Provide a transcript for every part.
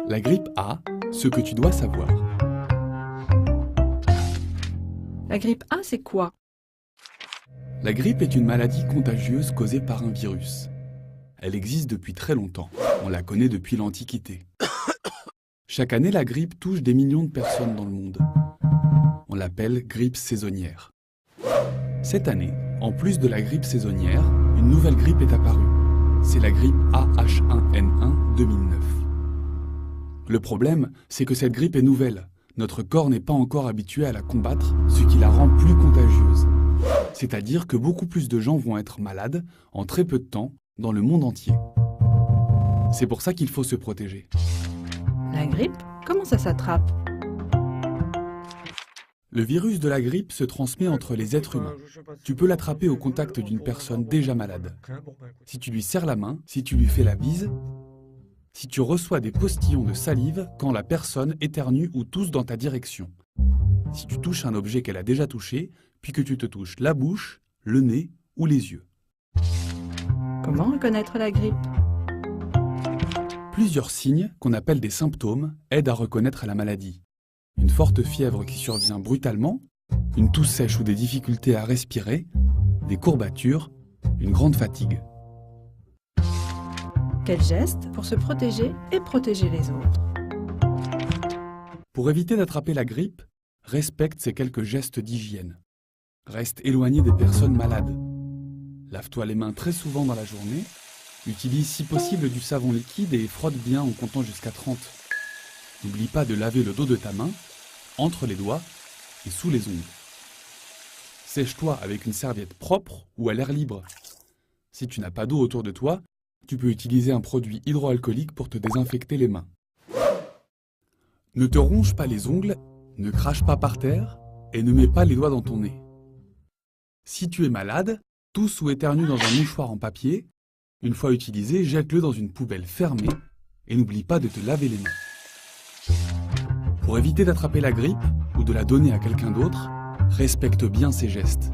La grippe A, ce que tu dois savoir. La grippe A, c'est quoi? La grippe est une maladie contagieuse causée par un virus. Elle existe depuis très longtemps. On la connaît depuis l'Antiquité. Chaque année, la grippe touche des millions de personnes dans le monde. On l'appelle grippe saisonnière. Cette année, en plus de la grippe saisonnière, une nouvelle grippe est apparue. C'est la grippe AH1N1 2009. Le problème, c'est que cette grippe est nouvelle. Notre corps n'est pas encore habitué à la combattre, ce qui la rend plus contagieuse. C'est-à-dire que beaucoup plus de gens vont être malades en très peu de temps dans le monde entier. C'est pour ça qu'il faut se protéger. La grippe? Comment ça s'attrape? Le virus de la grippe se transmet entre les êtres humains. Tu peux l'attraper au contact d'une personne déjà malade. Si tu lui serres la main, si tu lui fais la bise, si tu reçois des postillons de salive quand la personne éternue ou tousse dans ta direction. Si tu touches un objet qu'elle a déjà touché, puis que tu te touches la bouche, le nez ou les yeux. Comment reconnaître la grippe? Plusieurs signes, qu'on appelle des symptômes, aident à reconnaître la maladie. Une forte fièvre qui survient brutalement, une toux sèche ou des difficultés à respirer, des courbatures, une grande fatigue. Quels gestes pour se protéger et protéger les autres? Pour éviter d'attraper la grippe, respecte ces quelques gestes d'hygiène. Reste éloigné des personnes malades. Lave-toi les mains très souvent dans la journée. Utilise si possible du savon liquide et frotte bien en comptant jusqu'à 30. N'oublie pas de laver le dos de ta main, entre les doigts et sous les ongles. Sèche-toi avec une serviette propre ou à l'air libre. Si tu n'as pas d'eau autour de toi, tu peux utiliser un produit hydroalcoolique pour te désinfecter les mains. Ne te ronge pas les ongles, ne crache pas par terre et ne mets pas les doigts dans ton nez. Si tu es malade, tousse ou éternue dans un mouchoir en papier. Une fois utilisé, jette-le dans une poubelle fermée et n'oublie pas de te laver les mains. Pour éviter d'attraper la grippe ou de la donner à quelqu'un d'autre, respecte bien ces gestes.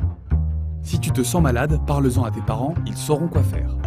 Si tu te sens malade, parle-en à tes parents, ils sauront quoi faire.